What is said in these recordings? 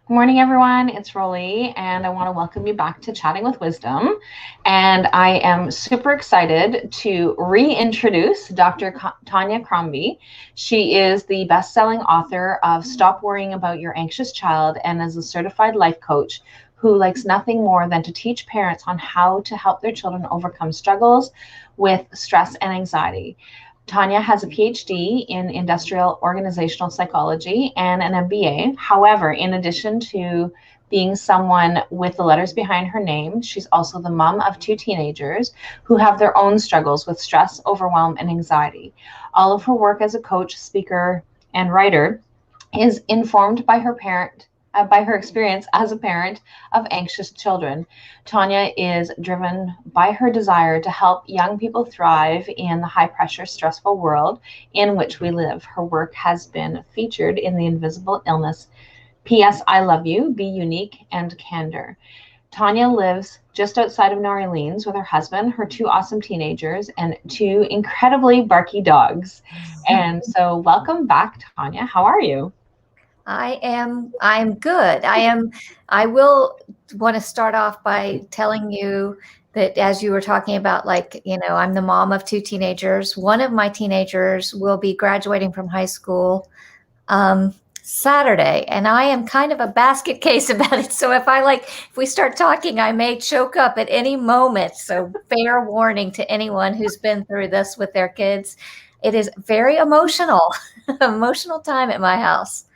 Good morning, everyone. It's Rollie, and I want to welcome you back to Chatting with Wisdom. And I am super excited to reintroduce Dr. Tonya Crombie. She is the best-selling author of Stop Worrying About Your Anxious Child and is a certified life coach who likes nothing more than to teach parents on how to help their children overcome struggles with stress and anxiety. Tonya has a Ph.D. in industrial organizational psychology and an MBA. However, in addition to being someone with the letters behind her name, she's also the mom of two teenagers who have their own struggles with stress, overwhelm, and anxiety. All of her work as a coach, speaker, and writer is informed by her experience as a parent of anxious children. Tonya is driven by her desire to help young people thrive in the high pressure, stressful world in which we live. Her work has been featured in The Invisible Illness, P.S. I Love You, Be Unique, and Candor. Tonya lives just outside of New Orleans with her husband, her two awesome teenagers, and two incredibly barky dogs. And so welcome back, Tonya. How are you? I'm good. I will want to start off by telling you that as you were talking about, I'm the mom of two teenagers. One of my teenagers will be graduating from high school Saturday, and I am kind of a basket case about it. So if we start talking, I may choke up at any moment. So fair warning to anyone who's been through this with their kids. It is very emotional, emotional time at my house.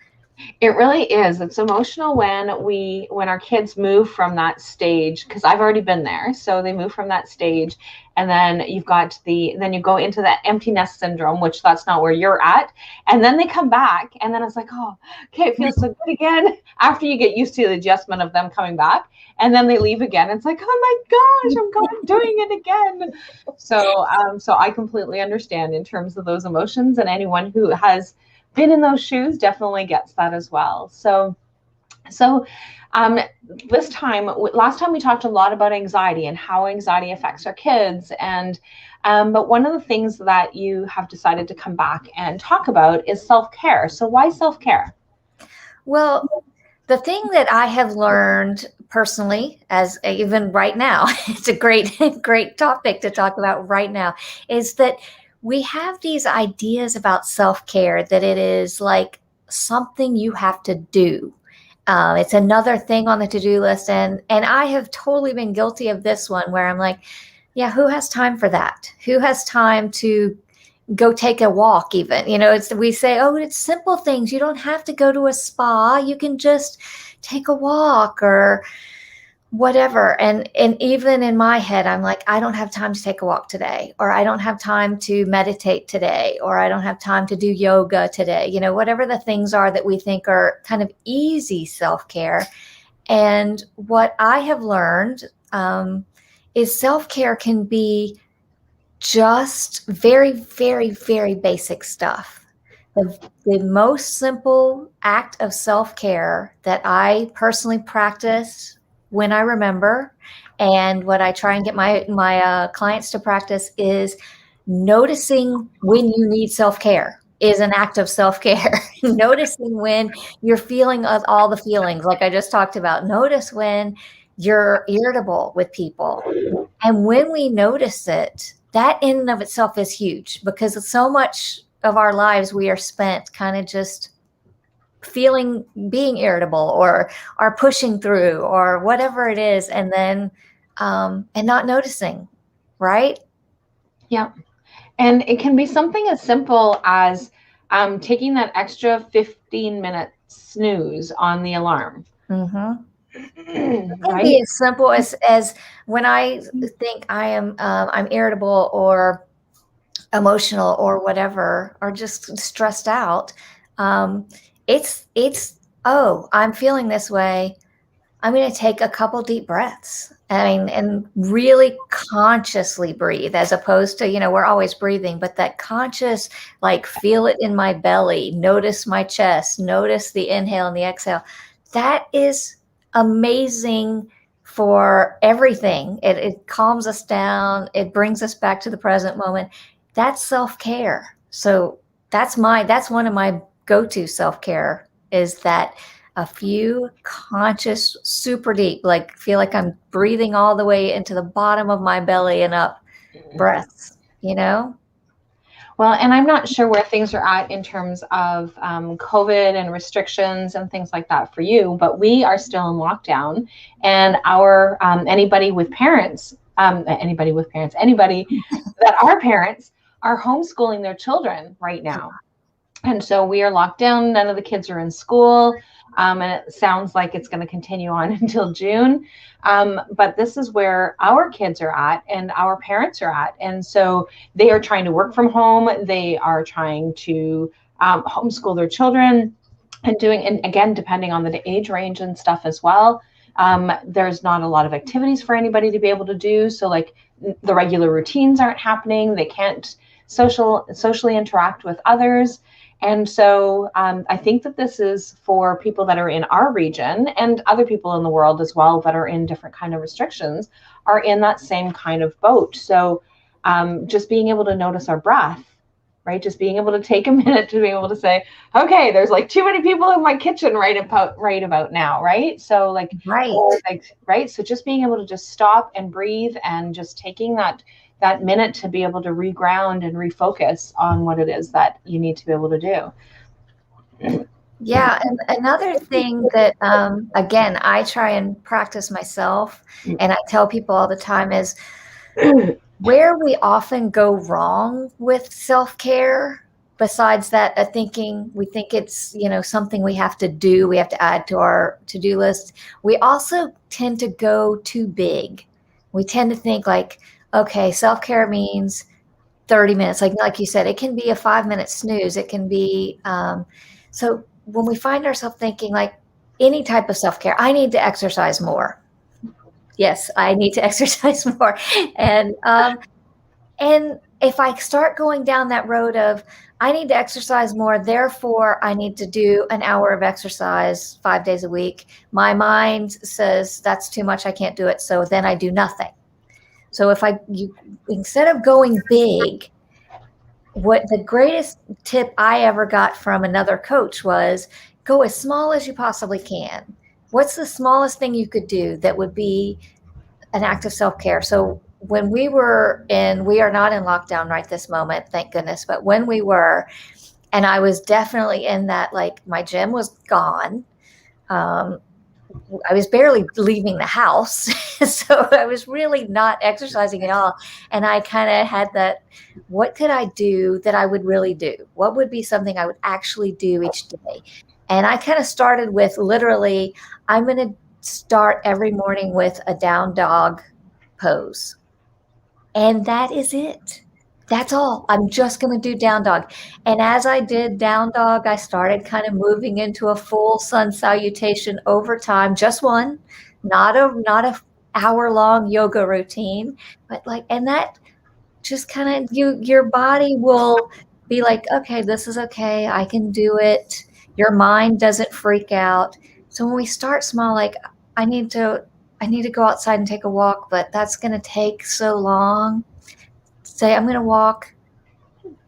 It really is. It's emotional when our kids move from that stage, because I've already been there. So they move from that stage, and then you go into that empty nest syndrome, which that's not where you're at. And then they come back, and then it's like, oh, okay, it feels so good again. After you get used to the adjustment of them coming back, and then they leave again. It's like, oh my gosh, I'm doing it again. So I completely understand in terms of those emotions, and anyone who has been in those shoes definitely gets that as well. So last time we talked a lot about anxiety and how anxiety affects our kids. But one of the things that you have decided to come back and talk about is self-care. So why self-care? Well, the thing that I have learned personally, as even right now, it's a great topic to talk about right now, is that we have these ideas about self-care that it is like something you have to do. It's another thing on the to-do list. And I have totally been guilty of this one where I'm like, yeah, who has time for that? Who has time to go take a walk even? We say, oh, it's simple things. You don't have to go to a spa. You can just take a walk or whatever. And even in my head, I'm like, I don't have time to take a walk today, or I don't have time to meditate today, or I don't have time to do yoga today, whatever the things are that we think are kind of easy self-care. And what I have learned is self-care can be just very, very, very basic stuff. The most simple act of self-care that I personally practice when I remember, and what I try and get my clients to practice, is noticing when you need self-care is an act of self-care. Noticing when you're feeling all the feelings, like I just talked about. Notice when you're irritable with people. And when we notice it, that in and of itself is huge, because so much of our lives we are spent kind of just being irritable or are pushing through or whatever it is, and then and not noticing, right? Yeah. And it can be something as simple as taking that extra 15-minute snooze on the alarm. Mm-hmm. It can be as simple as when I think I'm irritable or emotional or whatever, or just stressed out. Oh, I'm feeling this way. I'm going to take a couple deep breaths. And really consciously breathe, as opposed to, we're always breathing, but that conscious, like, feel it in my belly, notice my chest, notice the inhale and the exhale. That is amazing for everything. It calms us down. It brings us back to the present moment. That's self-care. So that's one of my go-to self-care, is that a few conscious, super deep, like feel like I'm breathing all the way into the bottom of my belly and up breaths, you know? Well, and I'm not sure where things are at in terms of COVID and restrictions and things like that for you, but we are still in lockdown, and our anybody that are parents are homeschooling their children right now. And so we are locked down. None of the kids are in school. And it sounds like it's going to continue on until June. But this is where our kids are at and our parents are at. And so they are trying to work from home. They are trying to homeschool their children and again, depending on the age range and stuff as well. There's not a lot of activities for anybody to be able to do. So like the regular routines aren't happening. They can't socially interact with others. And so I think that this is for people that are in our region and other people in the world as well that are in different kind of restrictions are in that same kind of boat. So just being able to notice our breath, right? Just being able to take a minute to be able to say, okay, there's like too many people in my kitchen right about now, right? So right. So just being able to just stop and breathe and just taking that minute to be able to reground and refocus on what it is that you need to be able to do. Yeah. And another thing that, again, I try and practice myself, and I tell people all the time is where we often go wrong with self-care, besides that, we think it's, something we have to do, we have to add to our to-do list. We also tend to go too big. We tend to think like, okay, self-care means 30 minutes. Like you said, it can be a 5-minute snooze. It can be, so when we find ourselves thinking like any type of self-care, I need to exercise more. Yes, I need to exercise more. And if I start going down that road of, I need to exercise more, therefore I need to do an hour of exercise 5 days a week, my mind says that's too much, I can't do it. So then I do nothing. So instead of going big, what the greatest tip I ever got from another coach was go as small as you possibly can. What's the smallest thing you could do that would be an act of self-care? So when we are not in lockdown right this moment, thank goodness, but when we were, and I was definitely in that, like my gym was gone. I was barely leaving the house. So I was really not exercising at all. And I kind of had that, what could I do that I would really do? What would be something I would actually do each day? And I kind of started with literally, I'm going to start every morning with a down dog pose. And that is it. That's all. I'm just going to do down dog. And as I did down dog, I started kind of moving into a full sun salutation over time. Just one, not a hour-long yoga routine, but and that just kind of your body will be like, okay, this is okay. I can do it. Your mind doesn't freak out. So when we start small, like I need to go outside and take a walk, but that's going to take so long. Say, I'm going to walk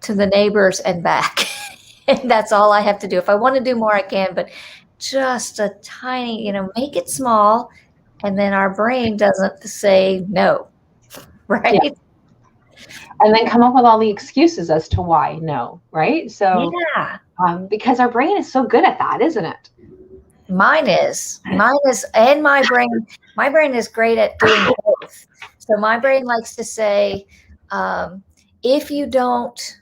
to the neighbors and back. And that's all I have to do. If I want to do more, I can, but just a tiny, make it small. And then our brain doesn't say no, right? Yeah. And then come up with all the excuses as to why no, right? So, because our brain is so good at that, isn't it? Mine is, and my brain is great at doing both. So my brain likes to say, if you don't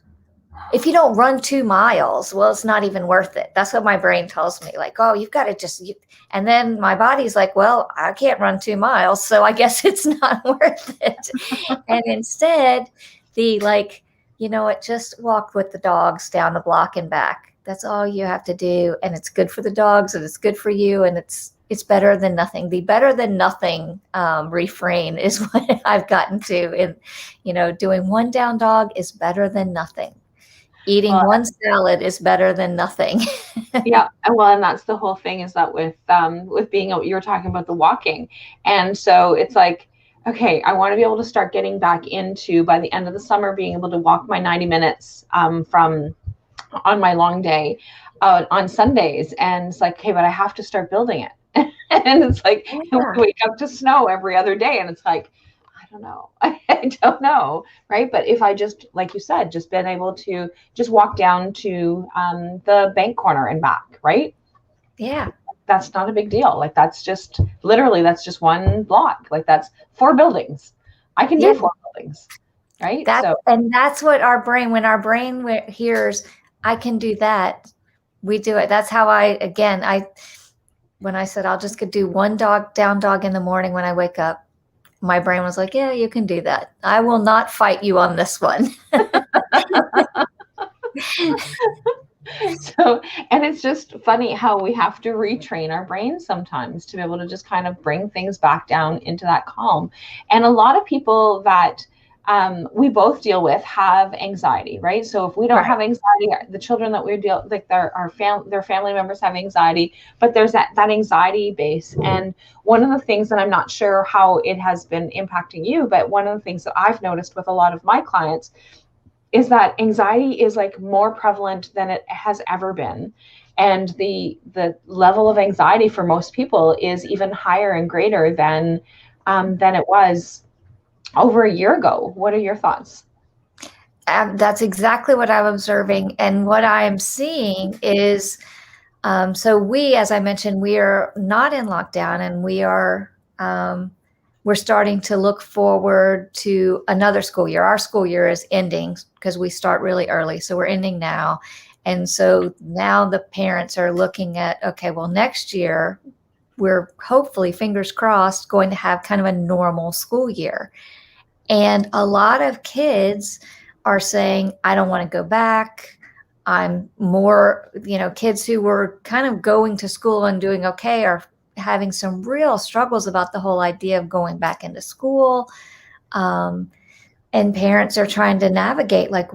run 2 miles, well, it's not even worth it. That's what my brain tells me. Like, oh, you've got to and then my body's like, well, I can't run 2 miles, so I guess it's not worth it. And instead, just walk with the dogs down the block and back. That's all you have to do. And it's good for the dogs and it's good for you. And it's better than nothing. The better than nothing refrain is what I've gotten to. And, doing one down dog is better than nothing. Eating one salad is better than nothing. Yeah. Well, and that's the whole thing is that with being, you were talking about the walking. And so it's like, okay, I want to be able to start getting back into, by the end of the summer, being able to walk my 90 minutes from on my long day. on Sundays, and it's like, okay, but I have to start building it. And it's like, we wake up to snow every other day, and it's like, I don't know. I don't know, right? But if I just, like you said, just been able to just walk down to the bank corner and back, right? Yeah. That's not a big deal. Like, that's just literally, that's just one block. Like, that's 4 buildings. I can do 4 buildings, right? And that's what our brain, when our brain hears, I can do that, we do it. That's how when I said I'll just do one down dog in the morning when I wake up, my brain was like, yeah, you can do that. I will not fight you on this one. So, and it's just funny how we have to retrain our brains sometimes to be able to just kind of bring things back down into that calm. And a lot of people that we both deal with have anxiety, right? So if we don't have anxiety, the children that we deal like their family members have anxiety, but there's that anxiety base. And one of the things, and I'm not sure how it has been impacting you, but one of the things that I've noticed with a lot of my clients is that anxiety is like more prevalent than it has ever been. And the level of anxiety for most people is even higher and greater than it was over a year ago. What are your thoughts? That's exactly what I'm observing. And what I'm seeing is, so we, as I mentioned, we are not in lockdown, and we're starting to look forward to another school year. Our school year is ending because we start really early. So we're ending now. And so now the parents are looking at, okay, well, next year we're hopefully, fingers crossed, going to have kind of a normal school year. And a lot of kids are saying, I don't want to go back. I'm more, kids who were kind of going to school and doing okay are having some real struggles about the whole idea of going back into school. And parents are trying to navigate, like,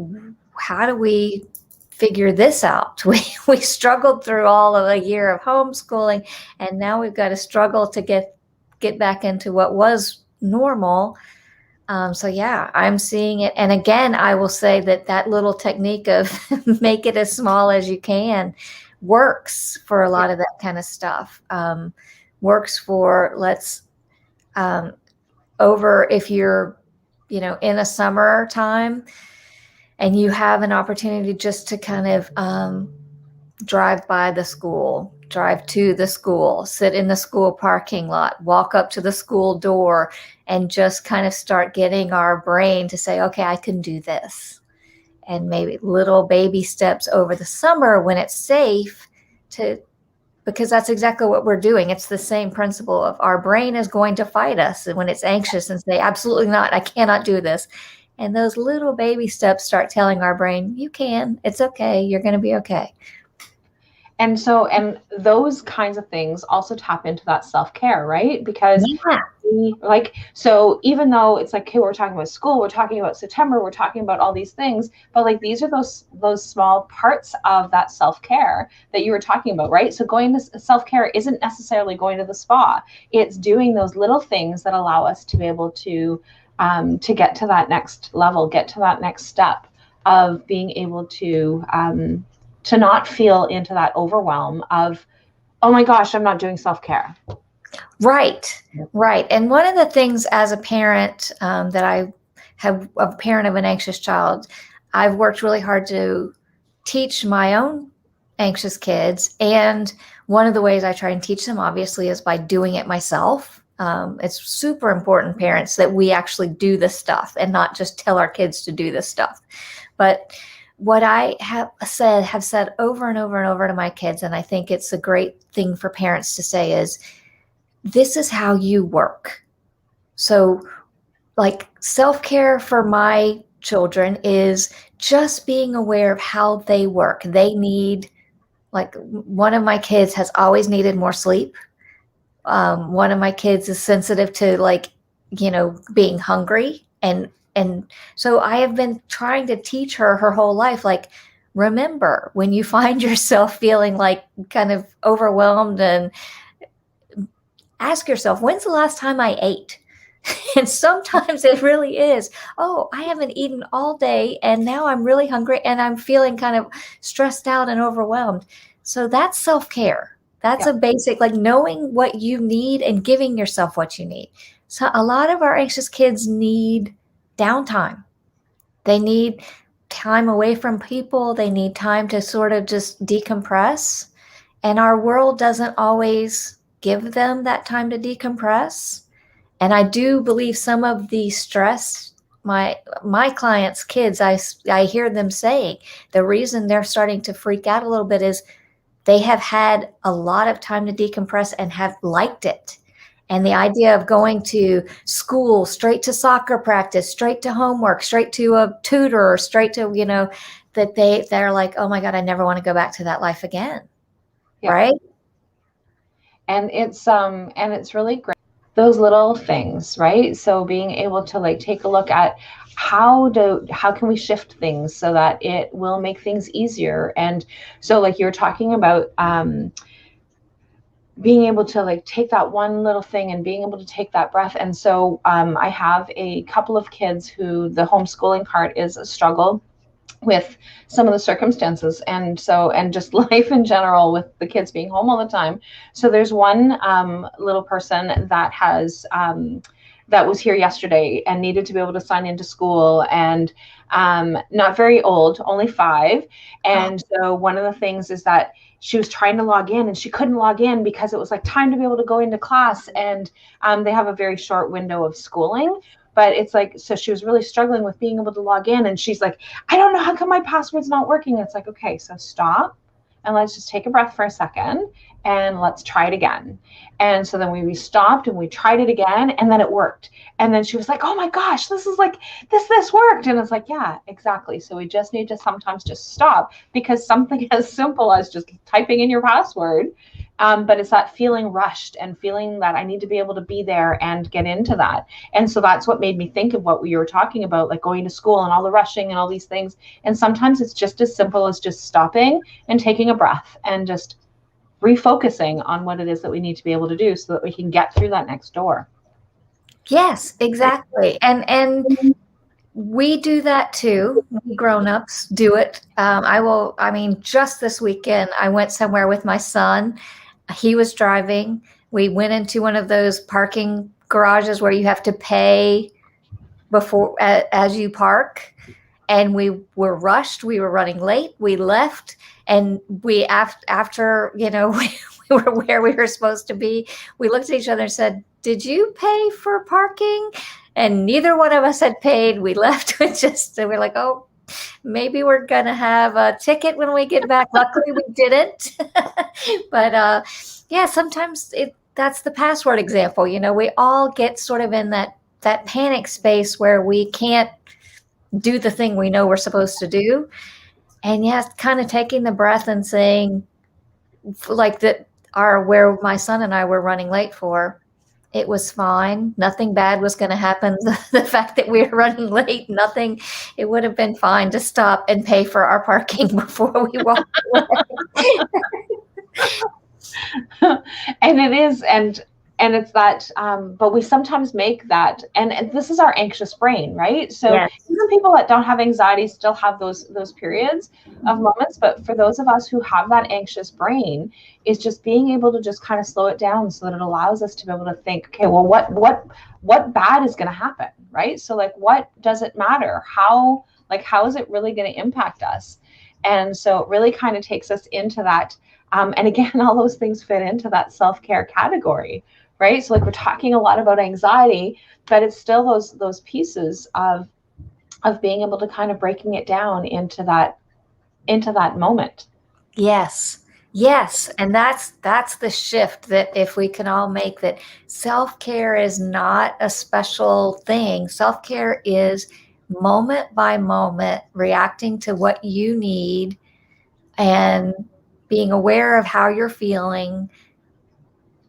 how do we figure this out? We struggled through all of a year of homeschooling, and now we've got to struggle to get back into what was normal. So yeah, I'm seeing it. And again, I will say that little technique of make it as small as you can works for a lot of that kind of stuff. Works for, if you're, in a summer time and you have an opportunity just to kind of drive by the school, drive to the school, sit in the school parking lot, walk up to the school door, and just kind of start getting our brain to say, okay, I can do this. And maybe little baby steps over the summer when it's safe because that's exactly what we're doing. It's the same principle of our brain is going to fight us when it's anxious and say, absolutely not, I cannot do this. And those little baby steps start telling our brain, you can, it's okay, you're going to be okay. And so, and those kinds of things also tap into that self-care, right? Because so even though it's like, okay, we're talking about school, we're talking about September, we're talking about all these things, but like, these are those small parts of that self-care that you were talking about, right? So going to self-care isn't necessarily going to the spa. It's doing those little things that allow us to be able to get to that next level, get to that next step of being able to not feel into that overwhelm of, oh my gosh, I'm not doing self-care. Right. And one of the things as a parent that I have, a parent of an anxious child, I've worked really hard to teach my own anxious kids. And one of the ways I try and teach them, obviously, is by doing it myself. It's super important, parents, that we actually do this stuff and not just tell our kids to do this stuff. But what I have said over and over and over to my kids, and I think it's a great thing for parents to say, is this is how you work. So like self-care for my children is just being aware of how they work. They need, like, one of my kids has always needed more sleep. One of my kids is sensitive to being hungry. And so I have been trying to teach her whole life, like, remember when you find yourself feeling like kind of overwhelmed, and ask yourself, when's the last time I ate? And sometimes it really is, oh, I haven't eaten all day and now I'm really hungry and I'm feeling kind of stressed out and overwhelmed. So that's self-care. That's a basic, like knowing what you need and giving yourself what you need. So a lot of our anxious kids need downtime. They need time away from people. They need time to sort of just decompress. And our world doesn't always give them that time to decompress. And I do believe some of the stress, my clients' kids, I hear them saying the reason they're starting to freak out a little bit is they have had a lot of time to decompress and have liked it. And the idea of going to school, straight to soccer practice, straight to homework, straight to a tutor, or straight to, that they're like, oh my God, I never want to go back to that life again. Yeah. Right. And it's really great. Those little things, right? So being able to like take a look at how can we shift things so that it will make things easier. And so like you're talking about, being able to like take that one little thing and being able to take that breath. And so I have a couple of kids who the homeschooling part is a struggle with some of the circumstances, and just life in general with the kids being home all the time. So there's one little person that has that was here yesterday and needed to be able to sign into school, and not very old, only 5. And so one of the things is that she was trying to log in and she couldn't log in because it was like time to be able to go into class, and they have a very short window of schooling. But it's like, so she was really struggling with being able to log in, and she's like, I don't know, how come my password's not working? It's like, okay, so stop and let's just take a breath for a second and let's try it again. And so then we stopped and we tried it again, and then it worked. And then she was like, oh my gosh, this is like, this worked. And it's like, yeah, exactly. So we just need to sometimes just stop, because something as simple as just typing in your password, but it's that feeling rushed and feeling that I need to be able to be there and get into that. And so that's what made me think of what we were talking about, like going to school and all the rushing and all these things. And sometimes it's just as simple as just stopping and taking a breath and just refocusing on what it is that we need to be able to do so that we can get through that next door. Yes, exactly. And we do that too. We grown-ups do it. Just this weekend, I went somewhere with my son. He was driving. We went into one of those parking garages where you have to pay before as you park. And we were rushed. We were running late. We left. And we, after, we were where we were supposed to be, we looked at each other and said, did you pay for parking? And neither one of us had paid. We left with we're like, oh, maybe we're going to have a ticket when we get back. Luckily, we didn't. But sometimes that's the password example. We all get sort of in that panic space where we can't do the thing we know we're supposed to do. And kind of taking the breath and saying, like where my son and I were running late for, it was fine. Nothing bad was going to happen. The fact that we were running late, it would have been fine to stop and pay for our parking before we walked away. And it is, and it's that, but we sometimes make that, and this is our anxious brain, right? So yes. Even people that don't have anxiety still have those periods of moments, but for those of us who have that anxious brain, is just being able to just kind of slow it down so that it allows us to be able to think, okay, well, what bad is going to happen, right? So like, what does it matter? How is it really going to impact us? And so it really kind of takes us into that. And again, all those things fit into that self-care category, right? So like we're talking a lot about anxiety, but it's still those pieces of being able to kind of breaking it down into that moment. Yes. And that's the shift that if we can all make, that self-care is not a special thing. Self-care is moment by moment reacting to what you need and being aware of how you're feeling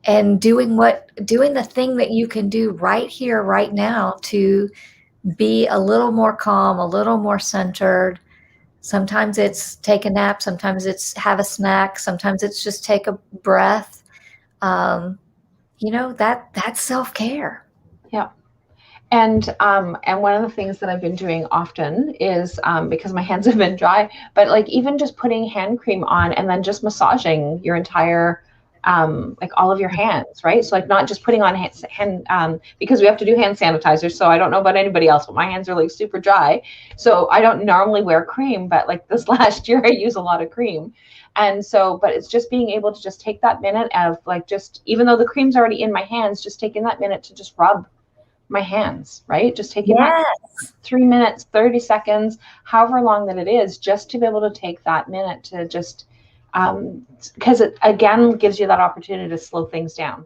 and doing the thing that you can do right here, right now to be a little more calm, a little more centered. Sometimes it's take a nap. Sometimes it's have a snack. Sometimes it's just take a breath. That's self-care. Yeah. And one of the things that I've been doing often is, because my hands have been dry, but like even just putting hand cream on and then just massaging your entire, like all of your hands, right? So like not just putting on because we have to do hand sanitizer. So I don't know about anybody else, but my hands are like super dry. So I don't normally wear cream, but like this last year I use a lot of cream. And so, but it's just being able to just take that minute of like, just even though the cream's already in my hands, just taking that minute to just rub my hands, right? Just taking that 3 minutes, 30 seconds, however long that it is, just to be able to take that minute to just, because it again gives you that opportunity to slow things down.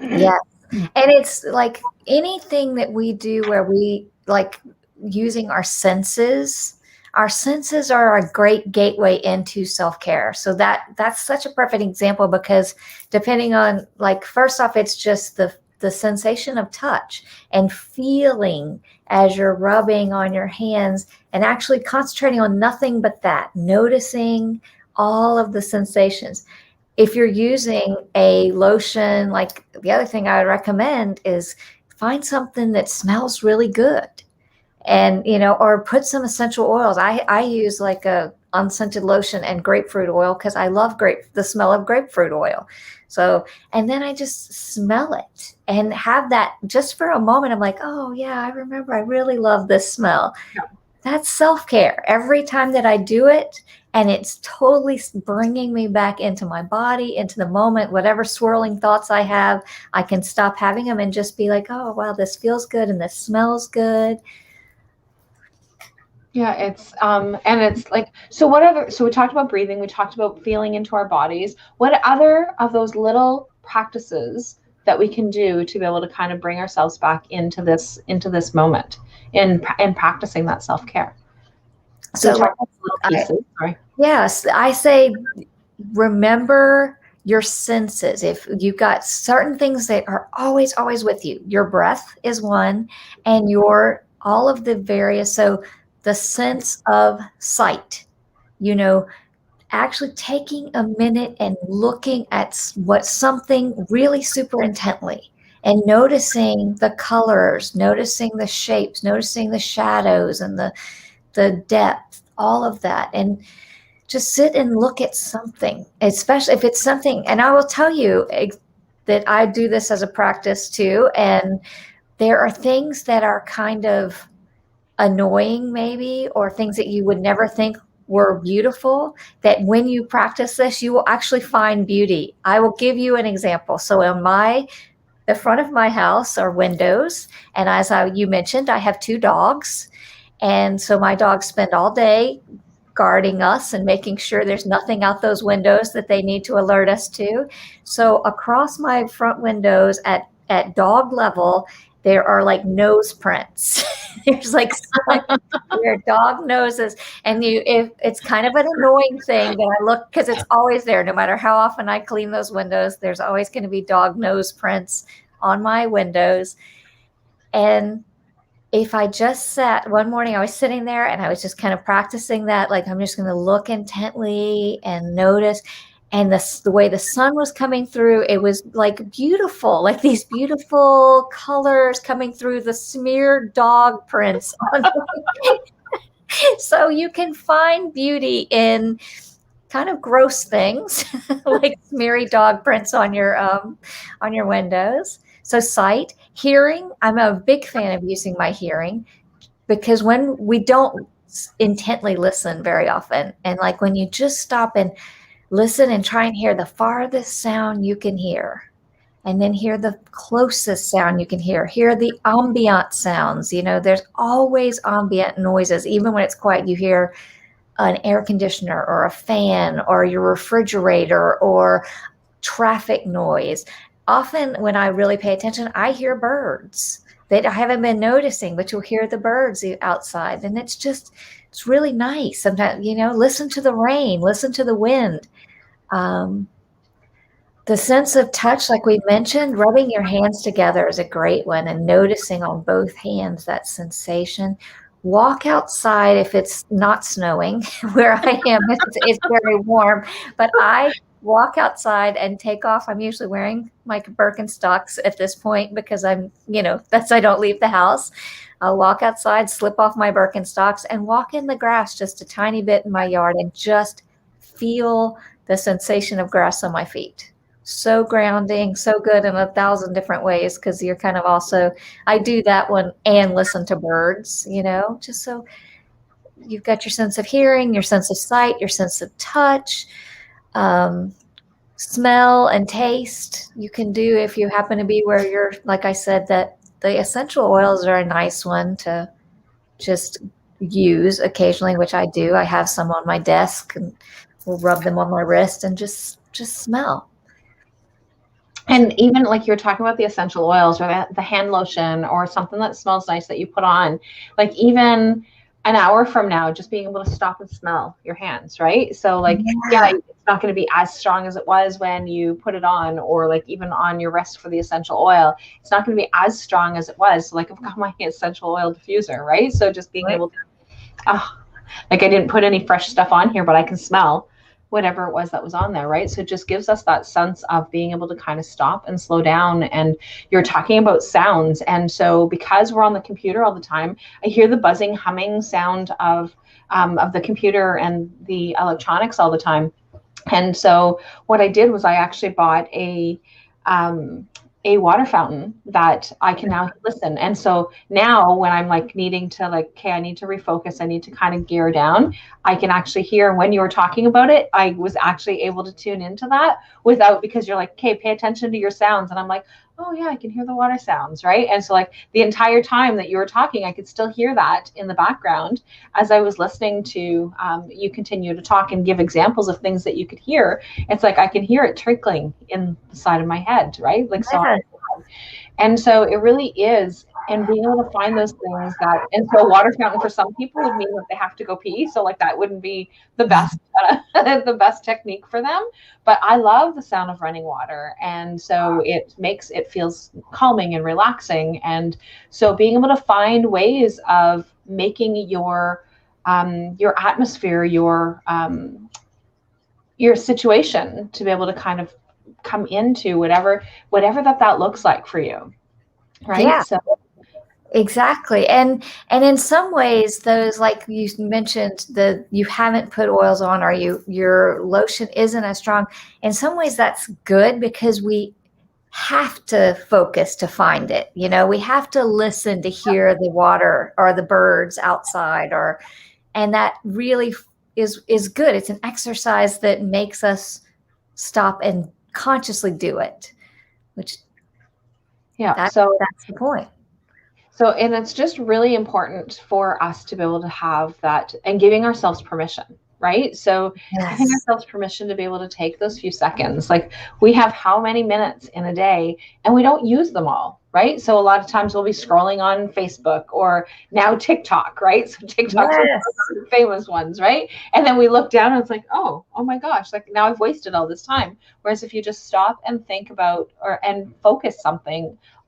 Yeah. And it's like anything that we do where we like using our senses are a great gateway into self-care. So that's such a perfect example, because depending on, like, first off, it's just the sensation of touch and feeling as you're rubbing on your hands and actually concentrating on nothing but that, noticing all of the sensations. If you're using a lotion, like the other thing I would recommend is find something that smells really good, and, or put some essential oils. I use like a unscented lotion and grapefruit oil because I love the smell of grapefruit oil. So, and then I just smell it and have that just for a moment. I'm like, oh yeah, I remember I really love this smell. Yeah. That's self-care. Every time that I do it, and it's totally bringing me back into my body, into the moment, whatever swirling thoughts I have, I can stop having them and just be like, oh, wow, this feels good and this smells good. Yeah, and it's like, so we talked about breathing, we talked about feeling into our bodies. What other of those little practices that we can do to be able to kind of bring ourselves back into this moment in practicing that self-care? So yes, I say, remember your senses. If you've got certain things that are always with you, your breath is one, and all of the various, so the sense of sight, actually taking a minute and looking at something really super intently and noticing the colors, noticing the shapes, noticing the shadows and the depth, all of that. And just sit and look at something, especially if it's something. And I will tell you that I do this as a practice too. And there are things that are kind of annoying maybe, or things that you would never think were beautiful, that when you practice this, you will actually find beauty. I will give you an example. So in the front of my house are windows. And as you mentioned, I have 2 dogs. And so my dogs spend all day guarding us and making sure there's nothing out those windows that they need to alert us to. So across my front windows at dog level, there are like nose prints. There's like your dog noses, and if it's kind of an annoying thing that I look, because it's always there. No matter how often I clean those windows, there's always going to be dog nose prints on my windows. And if I just sat one morning, I was sitting there and I was just kind of practicing that, like I'm just going to look intently and notice. And the way the sun was coming through, it was like beautiful, like these beautiful colors coming through the smeared dog prints. So you can find beauty in kind of gross things like smeary dog prints on your windows. So sight, hearing, I'm a big fan of using my hearing, because when we don't intently listen very often, and like when you just stop and listen and try and hear the farthest sound you can hear, and then hear the closest sound you can hear the ambient sounds. There's always ambient noises. Even when it's quiet, you hear an air conditioner or a fan or your refrigerator or traffic noise. Often when I really pay attention, I hear birds that I haven't been noticing, but you'll hear the birds outside. And it's really nice. Sometimes, listen to the rain, listen to the wind. The sense of touch, like we mentioned, rubbing your hands together is a great one, and noticing on both hands that sensation. Walk outside if it's not snowing. Where I am, it's very warm, but I walk outside and take off. I'm usually wearing my Birkenstocks at this point because I don't leave the house. I'll walk outside, slip off my Birkenstocks, and walk in the grass just a tiny bit in my yard and just feel the sensation of grass on my feet. So grounding, so good in 1,000 different ways, because you're kind of also, I do that one and listen to birds, just so you've got your sense of hearing, your sense of sight, your sense of touch, smell and taste. You can do, if you happen to be where you're, like I said, that the essential oils are a nice one to just use occasionally, which I do. I have some on my desk and will rub them on my wrist and just smell. And even like you're talking about the essential oils or the hand lotion or something that smells nice that you put on, like even an hour from now, just being able to stop and smell your hands, right? So like, yeah, it's not going to be as strong as it was when you put it on, or like even on your wrist for the essential oil, it's not going to be as strong as it was. So like I've got my essential oil diffuser, right? So just being able to, like I didn't put any fresh stuff on here, but I can smell whatever it was that was on there, right? So it just gives us that sense of being able to kind of stop and slow down. And you're talking about sounds. And so because we're on the computer all the time, I hear the buzzing, humming sound of the computer and the electronics all the time. And so what I did was I actually bought a water fountain that I can now listen. And so now when I'm like needing to like, okay, I need to refocus, I need to kind of gear down, I can actually hear. When you were talking about it, I was actually able to tune into that because you're like, okay, pay attention to your sounds. And I'm like, oh yeah, I can hear the water sounds, right? And so like the entire time that you were talking, I could still hear that in the background as I was listening to you continue to talk and give examples of things that you could hear. It's like I can hear it trickling in the side of my head, right? Like so. And so it really is, and being able to find those things that, and so a water fountain for some people would mean that they have to go pee. So like that wouldn't be the best, the best technique for them. But I love the sound of running water. And so it feels calming and relaxing. And so being able to find ways of making your atmosphere, your situation to be able to kind of come into whatever that looks like for you, right? Yeah, so exactly. And in some ways, those, like you mentioned, you haven't put oils on, or your lotion isn't as strong. In some ways that's good, because we have to focus to find it. We have to listen to hear the water or the birds outside, and that really is good. It's an exercise that makes us stop and consciously do it, which that's the point. So, and it's just really important for us to be able to have that, and giving ourselves permission, right? So giving ourselves permission to be able to take those few seconds. Like we have how many minutes in a day, and we don't use them all, right? So a lot of times we'll be scrolling on Facebook, or now TikTok, right? So TikTok's one of the famous ones, right? And then we look down and it's like, oh my gosh, like now I've wasted all this time. Whereas if you just stop and think about and focus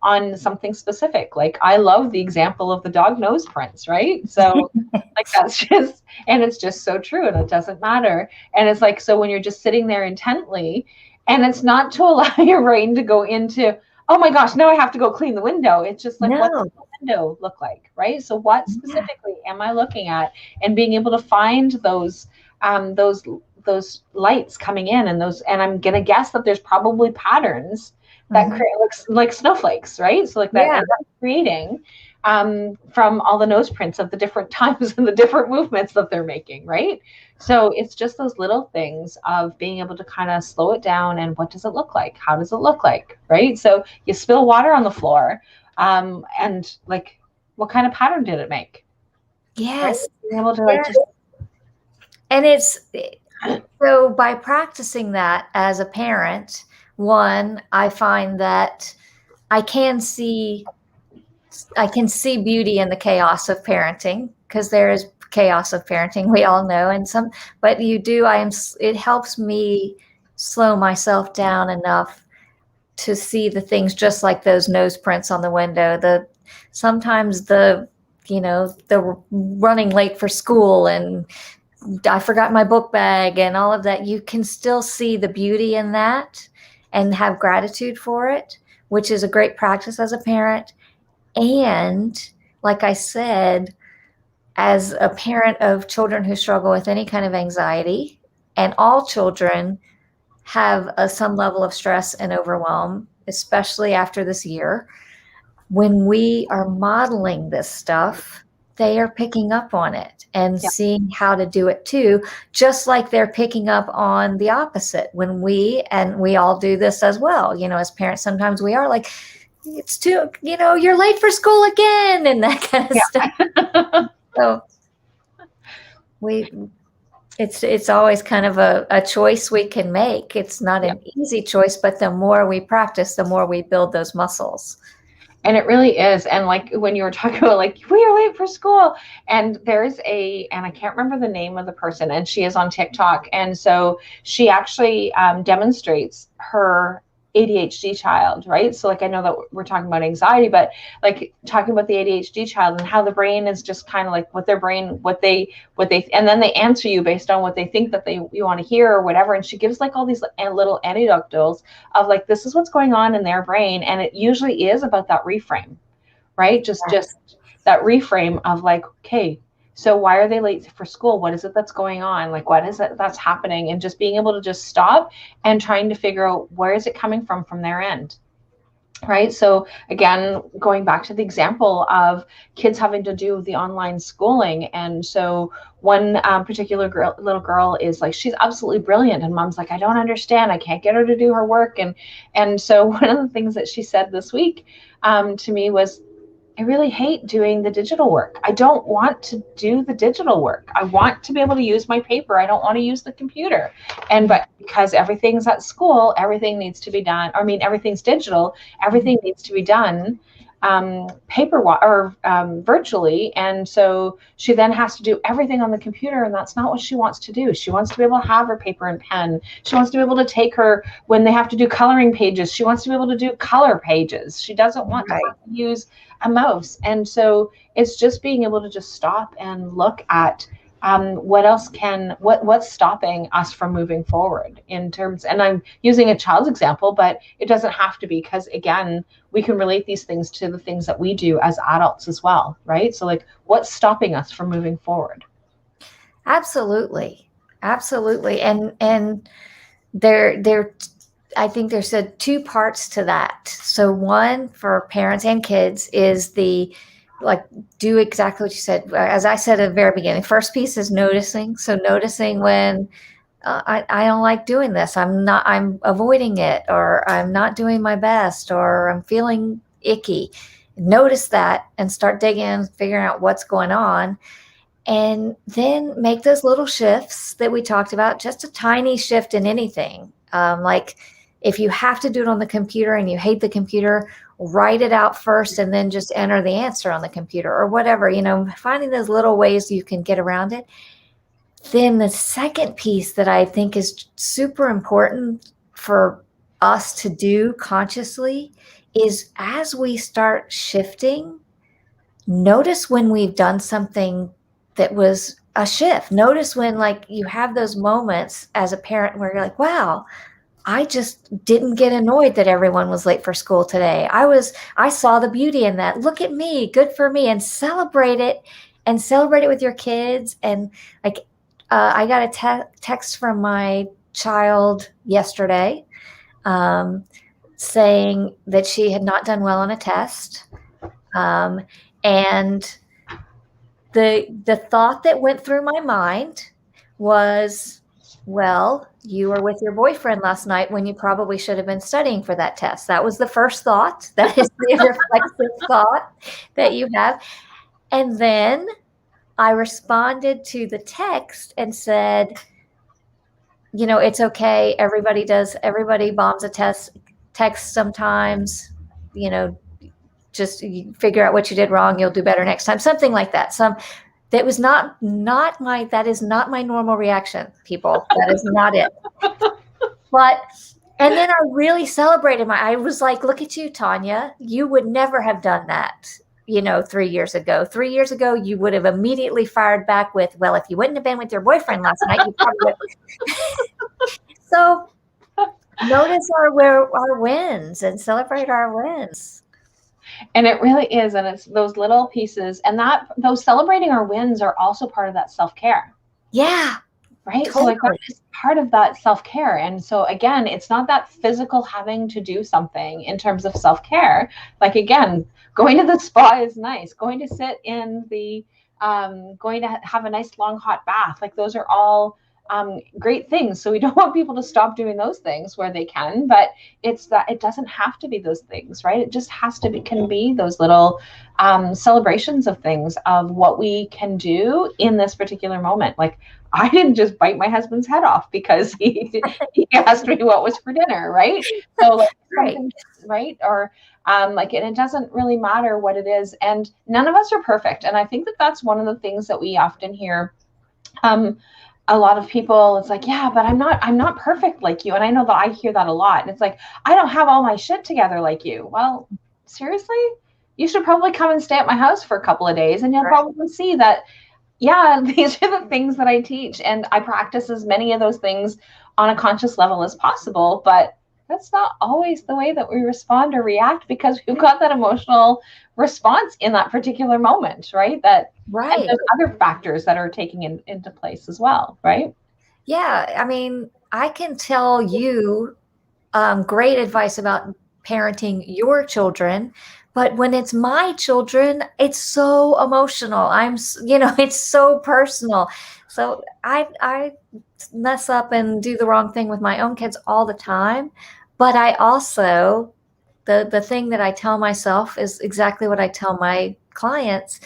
on something specific, like I love the example of the dog nose prints, right? So like that's just, and it's just so true, and it doesn't matter. And it's like, so when you're just sitting there intently, and it's not to allow your brain to go into, oh my gosh, now I have to go clean the window. It's just like, what does the window look like, right? So what specifically am I looking at? And being able to find those lights coming in, and I'm gonna guess that there's probably patterns that create like snowflakes, right? So like that ends up creating from all the nose prints of the different times and the different movements that they're making, right? So it's just those little things of being able to kind of slow it down, and what does it look like? How does it look like, right? So you spill water on the floor, and like, what kind of pattern did it make? Yes. Right? Being able to and it's, so by practicing that as a parent, one, I find that I can see beauty in the chaos of parenting, because there is chaos of parenting, we all know. But it helps me slow myself down enough to see the things, just like those nose prints on the window, sometimes the running late for school, and I forgot my book bag and all of that, you can still see the beauty in that and have gratitude for it, which is a great practice as a parent. And like I said, as a parent of children who struggle with any kind of anxiety, and all children have some level of stress and overwhelm, especially after this year, when we are modeling this stuff, they are picking up on it and seeing how to do it too, just like they're picking up on the opposite when we all do this as well. As parents, sometimes we are like, it's too, you're late for school again, and that kind of stuff. So it's always kind of a choice we can make. It's not an easy choice, but the more we practice, the more we build those muscles. And it really is. And like when you were talking about like, we are late for school, and there's and I can't remember the name of the person, and she is on TikTok. And so she actually demonstrates her ADHD child, right? So like, I know that we're talking about anxiety, but like talking about the ADHD child and how the brain is just kind of like what they, and then they answer you based on what they think that you want to hear or whatever. And she gives like all these little anecdotes of like, this is what's going on in their brain. And it usually is about that reframe, right? Just that reframe of like, okay, so why are they late for school? What is it that's going on? Like, what is it that's happening? And just being able to just stop and trying to figure out where is it coming from their end, right? So again, going back to the example of kids having to do the online schooling. And so one particular little girl is like, she's absolutely brilliant. And mom's like, I don't understand. I can't get her to do her work. And so one of the things that she said this week to me was, I really hate doing the digital work. I don't want to do the digital work. I want to be able to use my paper. I don't want to use the computer. But because everything's at school, everything needs to be done. I mean, everything's digital. Everything needs to be done virtually. And so she then has to do everything on the computer, and that's not what she wants to do. She wants to be able to have her paper and pen. She wants to be able to take when they have to do coloring pages, she wants to be able to do color pages. She doesn't want to have to use a mouse. And so it's just being able to just stop and look at what's stopping us from moving forward in terms, and I'm using a child's example, but it doesn't have to be, because again, we can relate these things to the things that we do as adults as well, right? So like, what's stopping us from moving forward? Absolutely. And there I think there's two parts to that. So one, for parents and kids, is do exactly what you said. As I said at the very beginning, first piece is noticing. So noticing when I don't like doing this. I'm avoiding it, or I'm not doing my best, or I'm feeling icky. Notice that and start digging in, figuring out what's going on. And then make those little shifts that we talked about, just a tiny shift in anything. Like if you have to do it on the computer and you hate the computer, write it out first and then just enter the answer on the computer or whatever, finding those little ways you can get around it. Then the second piece that I think is super important for us to do consciously is, as we start shifting, notice when we've done something that was a shift. Notice when you have those moments as a parent where you're like, wow, I just didn't get annoyed that everyone was late for school today. I saw the beauty in that. Look at me, good for me, and celebrate it with your kids. And I got a text from my child yesterday saying that she had not done well on a test. And the thought that went through my mind was, well, you were with your boyfriend last night when you probably should have been studying for that test. That was the first thought. That is the reflexive thought that you have. And then I responded to the text and said, it's okay. Everybody bombs a text sometimes, just figure out what you did wrong. You'll do better next time. Something like that. That is not my normal reaction, people. That is not it. And then I really celebrated I was like, look at you, Tonya. You would never have done that. 3 years ago. 3 years ago, you would have immediately fired back with, well, if you wouldn't have been with your boyfriend last night, you probably would. So notice our wins and celebrate our wins. And it really is. And it's those little pieces, and those celebrating our wins are also part of that self-care. Yeah. Right. Totally. So like that is part of that self-care. And so again, it's not that physical having to do something in terms of self-care. Like, again, going to the spa is nice. Going to sit in the, going to have a nice long hot bath. Like, those are all great things. So we don't want people to stop doing those things where they can, but it's that it doesn't have to be those things, right? It just can be those little celebrations of things, of what we can do in this particular moment. Like, I didn't just bite my husband's head off because he asked me what was for dinner, right? So like, right? Or like, and it doesn't really matter what it is. And none of us are perfect. And I think that that's one of the things that we often hear. A lot of people, it's like, yeah, but I'm not perfect like you. And I know that I hear that a lot. And it's like, I don't have all my shit together like you. Well, seriously, you should probably come and stay at my house for a couple of days, and you'll probably see that, yeah, these are the things that I teach. And I practice as many of those things on a conscious level as possible. But that's not always the way that we respond or react, because we've got that emotional response in that particular moment, right? And there's other factors that are taking into place as well, right? Yeah, I mean, I can tell you great advice about parenting your children, but when it's my children, it's so emotional. It's so personal. So I mess up and do the wrong thing with my own kids all the time. But I also, the thing that I tell myself is exactly what I tell my clients,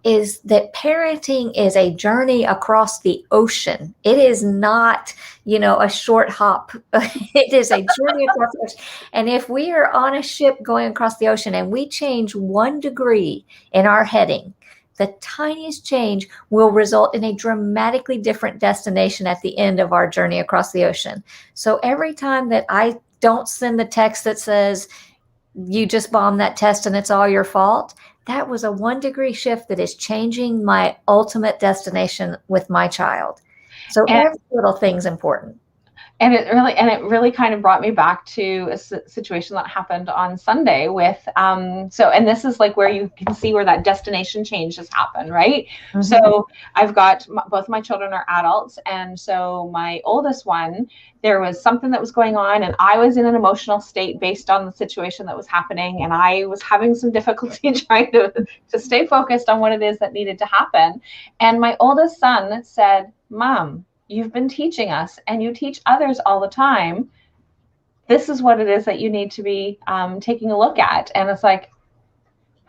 is that parenting is a journey across the ocean. It is not, a short hop. It is a journey across the ocean. And if we are on a ship going across the ocean and we change 1 degree in our heading, the tiniest change will result in a dramatically different destination at the end of our journey across the ocean. So every time that I don't send the text that says, you just bombed that test and it's all your fault, that was a 1 degree shift that is changing my ultimate destination with my child. So every little thing's important. And it really kind of brought me back to a situation that happened on Sunday with, and this is like where you can see where that destination change has happened, right? Mm-hmm. So I've got both my children are adults. And so my oldest one, there was something that was going on, and I was in an emotional state based on the situation that was happening. And I was having some difficulty trying to stay focused on what it is that needed to happen. And my oldest son said, "Mom, you've been teaching us, and you teach others all the time. This is what it is that you need to be taking a look at." And it's like,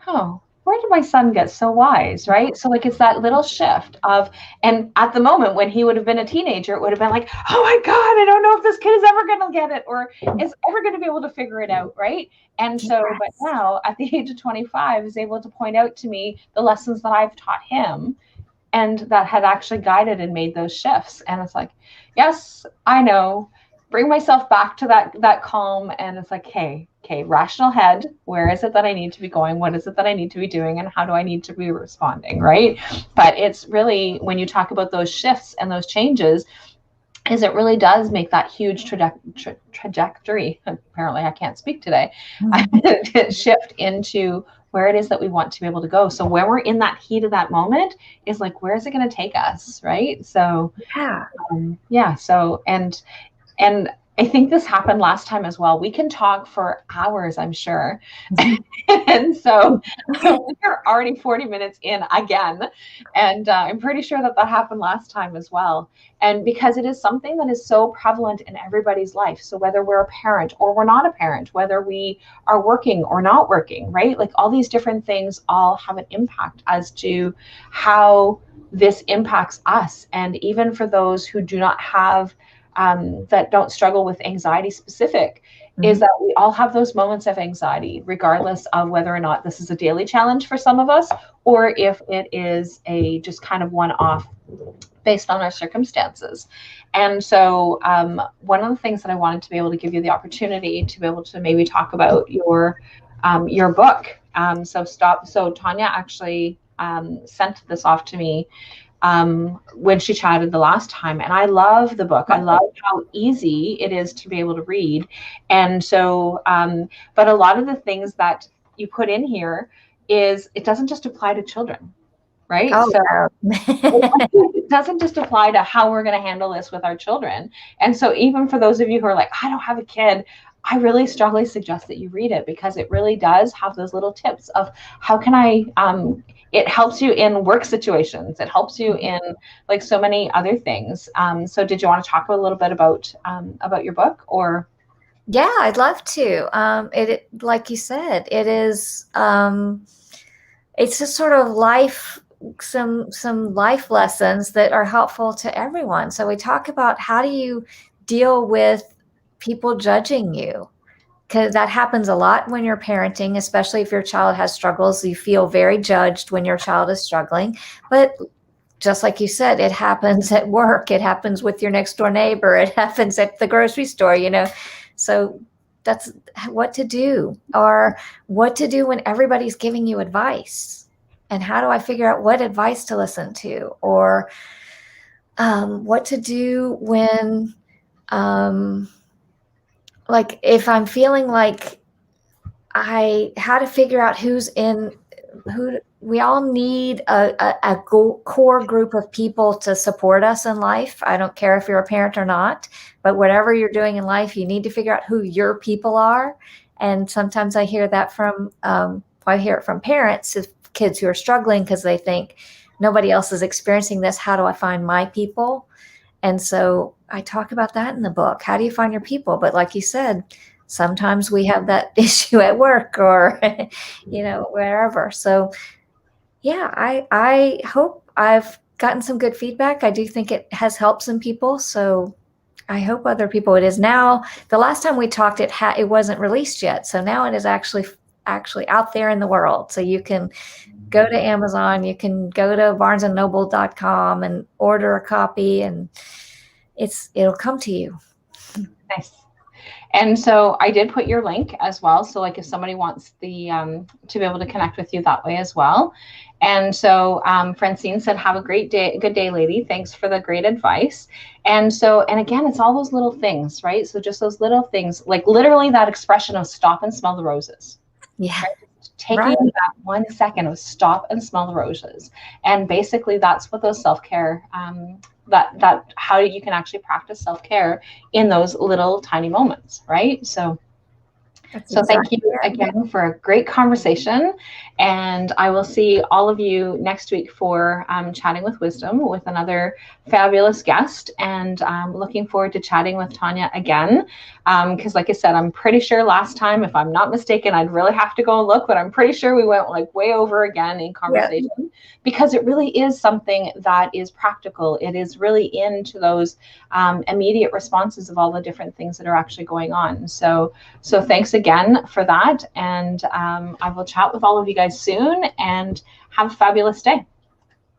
oh, where did my son get so wise, right? So like, it's that little shift of, and at the moment when he would have been a teenager, it would have been like, oh my God, I don't know if this kid is ever going to get it, or is ever going to be able to figure it out, right? And so, but now at the age of 25, is able to point out to me the lessons that I've taught him, and that had actually guided and made those shifts. And it's like, yes, I know, bring myself back to that calm. And it's like, okay, rational head, where is it that I need to be going? What is it that I need to be doing? And how do I need to be responding, right? But it's really, when you talk about those shifts and those changes, is it really does make that huge trajectory, apparently I can't speak today, shift into where it is that we want to be able to go. So when we're in that heat of that moment, is like, where is it going to take us, right? So so and I think this happened last time as well. We can talk for hours, I'm sure. And so we're already 40 minutes in again. And I'm pretty sure that happened last time as well. And because it is something that is so prevalent in everybody's life. So whether we're a parent or we're not a parent, whether we are working or not working, right? Like, all these different things all have an impact as to how this impacts us. And even for those who do not have that don't struggle with anxiety specific, is that we all have those moments of anxiety, regardless of whether or not this is a daily challenge for some of us, or if it is a just kind of one-off based on our circumstances. And so one of the things that I wanted to be able to give you the opportunity to be able to maybe talk about your book, So Tonya actually sent this off to me when she chatted the last time. And I love the book. I love how easy it is to be able to read. And so, but a lot of the things that you put in here it doesn't just apply to children, right? Oh, so no. it doesn't just apply to how we're going to handle this with our children. And so even for those of you who are like, I don't have a kid, I really strongly suggest that you read it, because it really does have those little tips of how can it helps you in work situations. It helps you in like so many other things. So did you want to talk a little bit about your book, or? Yeah, I'd love to. It like you said, it is, it's just sort of some life lessons that are helpful to everyone. So we talk about how do you deal with people judging you, because that happens a lot when you're parenting, especially if your child has struggles. You feel very judged when your child is struggling. But just like you said, it happens at work. It happens with your next door neighbor. It happens at the grocery store, So that's what to do, or what to do when everybody's giving you advice. And how do I figure out what advice to listen to, or what to do when, like if I'm feeling like how to figure out we all need a core group of people to support us in life. I don't care if you're a parent or not, but whatever you're doing in life, you need to figure out who your people are. And sometimes I hear that I hear it from parents of kids who are struggling because they think nobody else is experiencing this. How do I find my people? And so I talk about that in the book. How do you find your people? But like you said, sometimes we have that issue at work or, wherever. So yeah, I hope I've gotten some good feedback. I do think it has helped some people. So I hope other people, it is now. The last time we talked, it wasn't released yet. So now it is actually out there in the world. So you can go to Amazon, you can go to barnesandnoble.com and order a copy, and it'll come to you. Nice. And so I did put your link as well. So like if somebody wants to be able to connect with you that way as well. And so Francine said, have a great day. Good day, lady. Thanks for the great advice. And again, it's all those little things, right? So just those little things, like literally that expression of stop and smell the roses. Yeah. Right? Taking that 1 second of stop and smell the roses. And basically that's what those self-care, that how you can actually practice self-care in those little tiny moments, right? So thank you again for a great conversation, and I will see all of you next week for Chatting with Wisdom with another fabulous guest, and looking forward to chatting with Tonya again, because like I said, I'm pretty sure last time, if I'm not mistaken, I'd really have to go and look, but I'm pretty sure we went like way over again in conversation, because it really is something that is practical. It is really into those immediate responses of all the different things that are actually going on. So thanks again for that, and I will chat with all of you guys soon, and have a fabulous day.